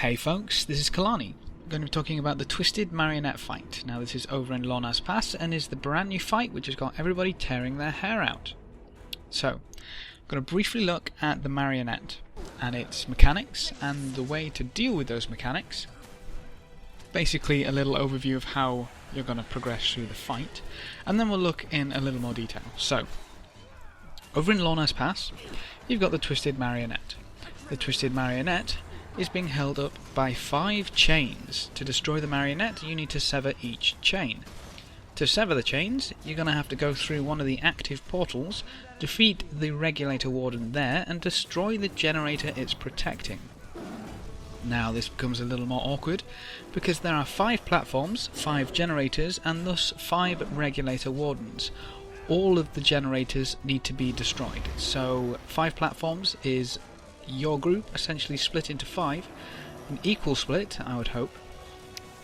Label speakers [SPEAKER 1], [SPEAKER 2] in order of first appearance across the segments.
[SPEAKER 1] Hey folks, this is Kalani. I'm going to be talking about the Twisted Marionette fight. Now this is over in Lorna's Pass and is the brand new fight which has got everybody tearing their hair out. So, I'm going to briefly look at the Marionette and its mechanics and the way to deal with those mechanics. Basically a little overview of how you're going to progress through the fight, and then we'll look in a little more detail. So, over in Lorna's Pass, you've got the Twisted Marionette. The Twisted Marionette is being held up by 5 chains. To destroy the marionette, you need to sever each chain. To sever the chains, you're going to have to go through one of the active portals, defeat the Regulator Warden there, and destroy the generator it's protecting. Now this becomes a little more awkward, because there are 5 platforms, 5 generators, and thus 5 Regulator Wardens. All of the generators need to be destroyed. So 5 platforms is your group essentially split into 5, an equal split I would hope,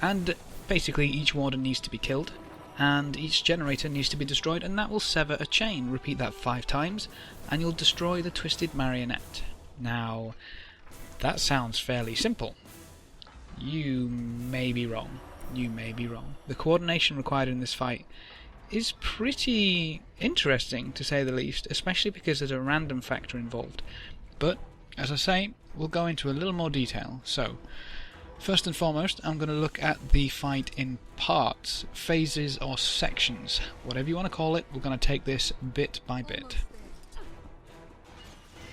[SPEAKER 1] and basically each warden needs to be killed and each generator needs to be destroyed, and that will sever a chain. Repeat that 5 times and you'll destroy the Twisted Marionette. Now that sounds fairly simple. You may be wrong. The coordination required in this fight is pretty interesting to say the least, especially because there's a random factor involved. But as I say, we'll go into a little more detail. So, first and foremost, I'm going to look at the fight in parts, phases or sections. Whatever you want to call it, we're going to take this bit by bit.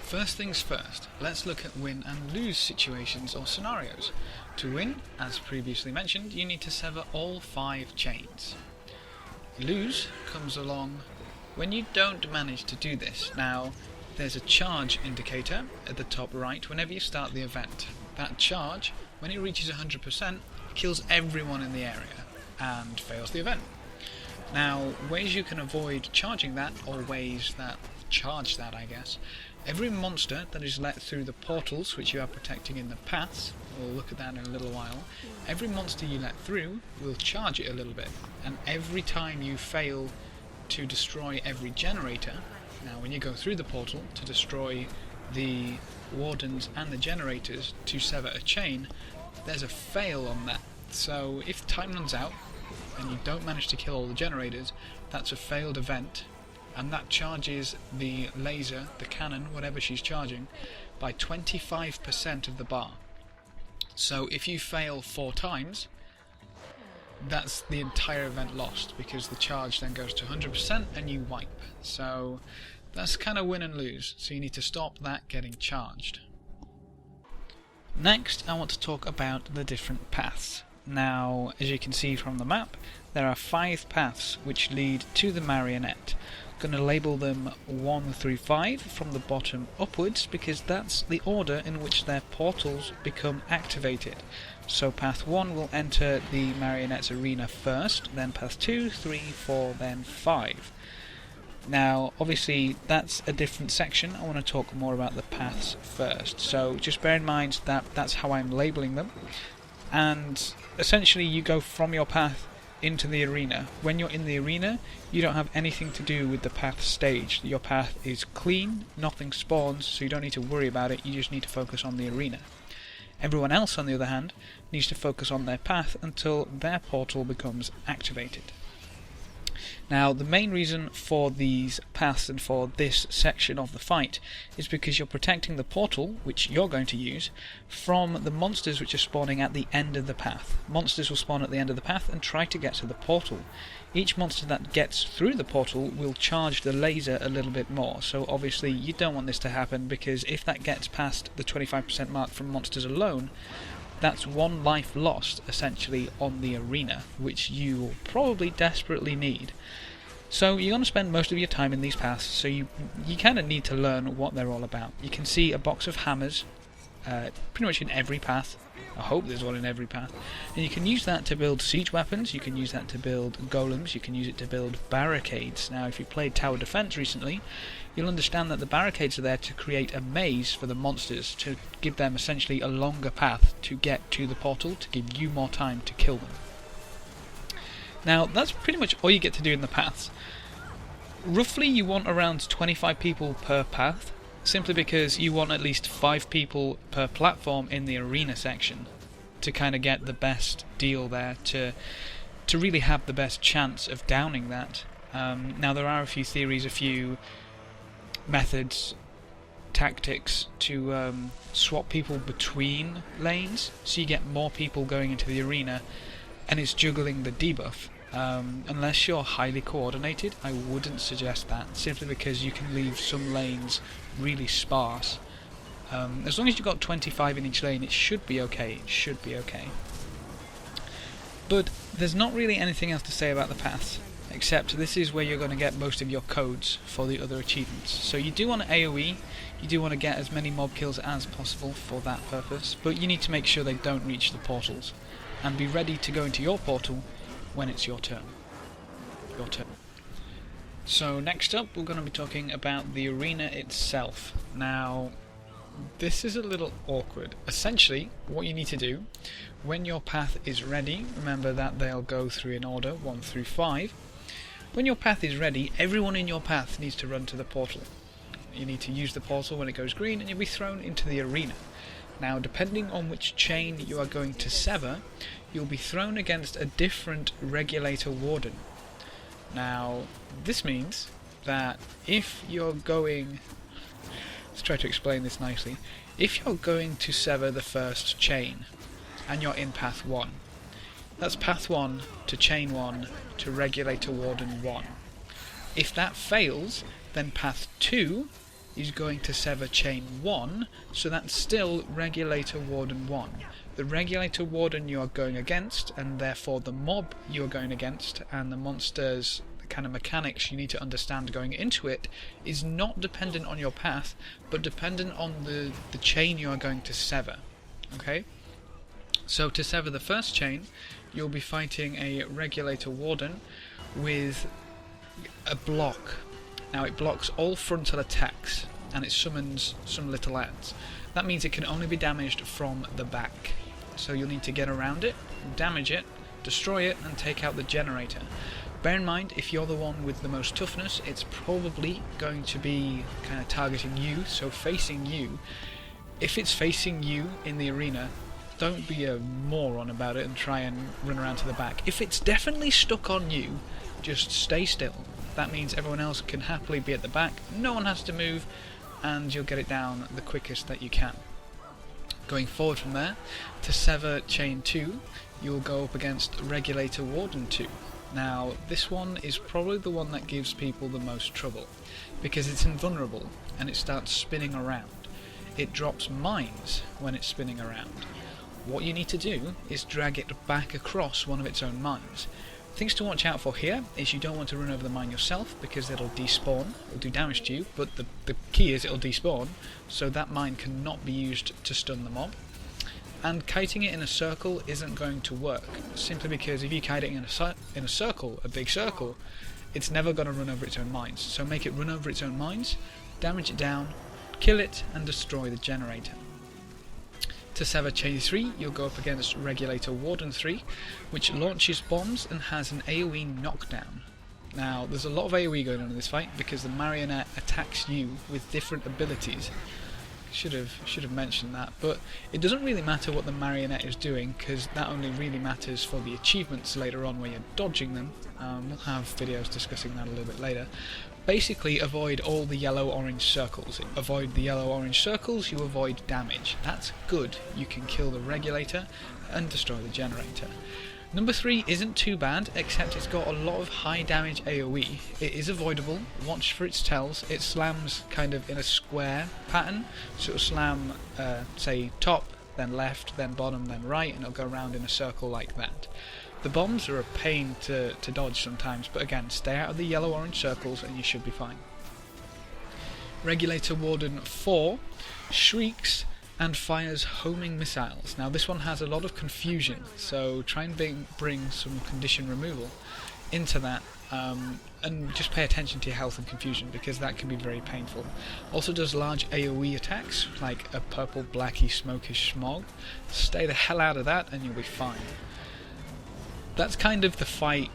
[SPEAKER 1] First things first, let's look at win and lose situations or scenarios. To win, as previously mentioned, you need to sever all 5 chains. Lose comes along when you don't manage to do this. Now, there's a charge indicator at the top right whenever you start the event. That charge, when it reaches 100%, kills everyone in the area and fails the event. Now, ways you can avoid charging that, or ways that charge that I guess, every monster that is let through the portals which you are protecting in the paths, we'll look at that in a little while, every monster you let through will charge it a little bit, and every time you fail to destroy every generator. Now when you go through the portal to destroy the wardens and the generators to sever a chain, there's a fail on that. So if time runs out and you don't manage to kill all the generators, that's a failed event, and that charges the laser, the cannon, whatever she's charging, by 25% of the bar. So if you fail 4 times, that's the entire event lost, because the charge then goes to 100% and you wipe. So that's kind of win and lose, so you need to stop that getting charged. Next, I want to talk about the different paths. Now, as you can see from the map, there are 5 paths which lead to the Marionette. I'm going to label them 1 through 5 from the bottom upwards, because that's the order in which their portals become activated. So path 1 will enter the Marionette's arena first, then path 2, 3, 4, then 5. Now, obviously, that's a different section. I want to talk more about the paths first. So just bear in mind that that's how I'm labeling them. And essentially, you go from your path into the arena. When you're in the arena, you don't have anything to do with the path stage. Your path is clean, nothing spawns, so you don't need to worry about it. You just need to focus on the arena. Everyone else, on the other hand, needs to focus on their path until their portal becomes activated. Now, the main reason for these paths and for this section of the fight is because you're protecting the portal, which you're going to use, from the monsters which are spawning at the end of the path. Monsters will spawn at the end of the path and try to get to the portal. Each monster that gets through the portal will charge the laser a little bit more, so obviously you don't want this to happen, because if that gets past the 25% mark from monsters alone, that's 1 life lost, essentially, on the arena, which you will probably desperately need. So you're going to spend most of your time in these paths, so you kind of need to learn what they're all about. You can see a box of hammers pretty much in every path. I hope there's one in every path. And you can use that to build siege weapons, you can use that to build golems, you can use it to build barricades. Now, if you played Tower Defense recently, you'll understand that the barricades are there to create a maze for the monsters, to give them essentially a longer path to get to the portal, to give you more time to kill them. Now, that's pretty much all you get to do in the paths. Roughly, you want around 25 people per path, simply because you want at least 5 people per platform in the arena section to kind of get the best deal there, to really have the best chance of downing that. Now there are a few theories, a few methods, tactics to swap people between lanes, so you get more people going into the arena, and it's juggling the debuff. Unless you're highly coordinated, I wouldn't suggest that, simply because you can leave some lanes really sparse. As long as you've got 25 in each lane, it should be okay. It should be okay. But there's not really anything else to say about the paths, except this is where you're going to get most of your codes for the other achievements. So you do want to AoE, you do want to get as many mob kills as possible for that purpose, but you need to make sure they don't reach the portals, and be ready to go into your portal when it's your turn. So next up, we're going to be talking about the arena itself. Now, this is a little awkward. Essentially, what you need to do, when your path is ready, remember that they'll go through in order, 1 through 5. When your path is ready, everyone in your path needs to run to the portal. You need to use the portal when it goes green, and you'll be thrown into the arena. Now, depending on which chain you are going to sever, you'll be thrown against a different Regulator Warden. Now, this means that if you're going... Let's try to explain this nicely. If you're going to sever the first chain, and you're in path 1, that's path 1 to chain 1 to Regulator Warden 1. If that fails, then path 2 is going to sever chain 1, so that's still Regulator Warden 1. The Regulator Warden you are going against, and therefore the mob you are going against, and the monsters, the kind of mechanics you need to understand going into it, is not dependent on your path, but dependent on the chain you are going to sever. Okay? So to sever the first chain, you'll be fighting a Regulator Warden with a block. Now it blocks all frontal attacks, and it summons some little ants. That means it can only be damaged from the back. So you'll need to get around it, damage it, destroy it, and take out the generator. Bear in mind, if you're the one with the most toughness, it's probably going to be kind of targeting you, so facing you. If it's facing you in the arena, don't be a moron about it and try and run around to the back. If it's definitely stuck on you, just stay still. That means everyone else can happily be at the back, no one has to move, and you'll get it down the quickest that you can. Going forward from there, to sever chain 2, you'll go up against Regulator Warden 2. Now, this one is probably the one that gives people the most trouble, because it's invulnerable, and it starts spinning around. It drops mines when it's spinning around. What you need to do is drag it back across one of its own mines. Things to watch out for here is you don't want to run over the mine yourself, because it'll despawn, it'll do damage to you, but the key is it'll despawn, so that mine cannot be used to stun the mob. And kiting it in a circle isn't going to work, simply because if you kite it in a circle, a big circle, it's never going to run over its own mines. So make it run over its own mines, damage it down, kill it, and destroy the generator. To sever chain 3, you'll go up against Regulator Warden 3, which launches bombs and has an AoE knockdown. Now, there's a lot of AoE going on in this fight, because the Marionette attacks you with different abilities. Should have mentioned that, but it doesn't really matter what the Marionette is doing, because that only really matters for the achievements later on where you're dodging them. We'll have videos discussing that a little bit later. Basically, avoid all the yellow-orange circles. Avoid the yellow-orange circles, you avoid damage. That's good. You can kill the Regulator and destroy the generator. Number 3 isn't too bad, except it's got a lot of high damage AoE. It is avoidable. Watch for its tells. It slams kind of in a square pattern, so it'll slam, say, top, then left, then bottom, then right, and it'll go around in a circle like that. The bombs are a pain to dodge sometimes, but again, stay out of the yellow-orange circles and you should be fine. Regulator Warden 4 shrieks and fires homing missiles. Now this one has a lot of confusion, so try and bring some condition removal into that, and just pay attention to your health and confusion, because that can be very painful. Also does large AoE attacks, like a purple, blacky, smokish smog. Stay the hell out of that and you'll be fine. That's kind of the fight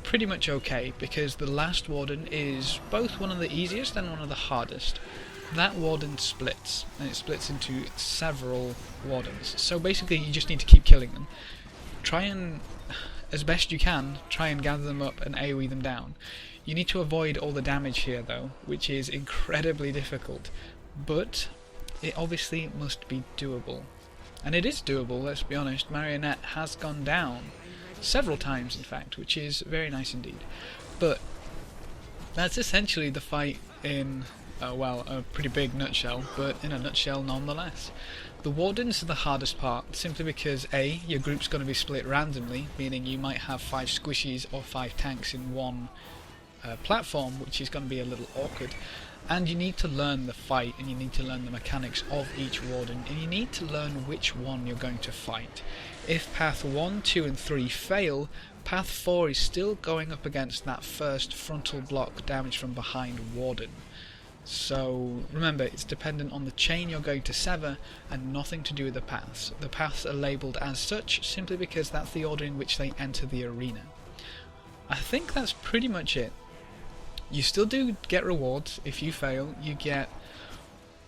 [SPEAKER 1] pretty much okay, because the last Warden is both one of the easiest and one of the hardest. that warden splits, and it splits into several wardens. So basically you just need to keep killing them. Try and, as best you can, try and gather them up and AoE them down. You need to avoid all the damage here though, which is incredibly difficult, but it obviously must be doable. And it is doable, let's be honest. Marionette has gone down several times in fact, which is very nice indeed. But that's essentially the fight in, well, a pretty big nutshell, but in a nutshell nonetheless. The Wardens are the hardest part, simply because A, your group's going to be split randomly, meaning you might have 5 squishies or 5 tanks in one platform, which is going to be a little awkward. And you need to learn the fight, and you need to learn the mechanics of each Warden, and you need to learn which one you're going to fight. If path 1, 2 and 3 fail, path 4 is still going up against that first frontal block damage from behind Warden. So remember, it's dependent on the chain you're going to sever and nothing to do with the paths. The paths are labelled as such simply because that's the order in which they enter the arena. I think that's pretty much it. You still do get rewards. If you fail, you get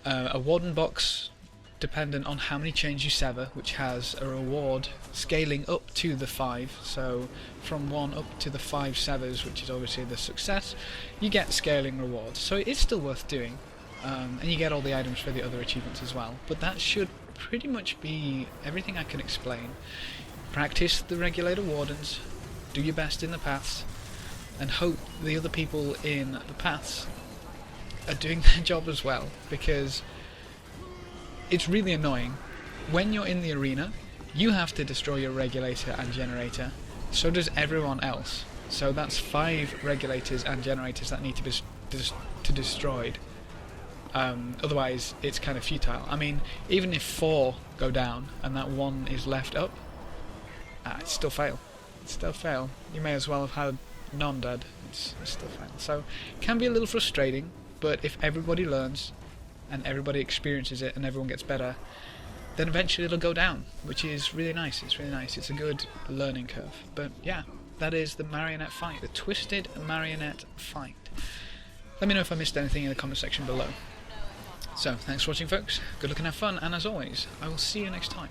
[SPEAKER 1] a Warden box dependent on how many chains you sever, which has a reward scaling up to the 5, so from 1 up to the 5 severs, which is obviously the success, you get scaling rewards. So it is still worth doing, and you get all the items for the other achievements as well. But that should pretty much be everything I can explain. Practice the Regulator Wardens, do your best in the paths, and hope the other people in the paths are doing their job as well, because it's really annoying. When you're in the arena, you have to destroy your regulator and generator, so does everyone else. So that's 5 regulators and generators that need to be destroyed. Otherwise it's kind of futile. I mean, even if 4 go down and that 1 is left up, it's still fail. It's still fail. You may as well have had none dead. It's still fail. So it can be a little frustrating, but if everybody learns and everybody experiences it and everyone gets better, then eventually it'll go down, which is really nice. It's really nice. It's a good learning curve. But yeah, that is the Marionette fight, the Twisted Marionette fight. Let me know if I missed anything in the comment section below. So, thanks for watching folks, good luck and have fun, and as always, I will see you next time.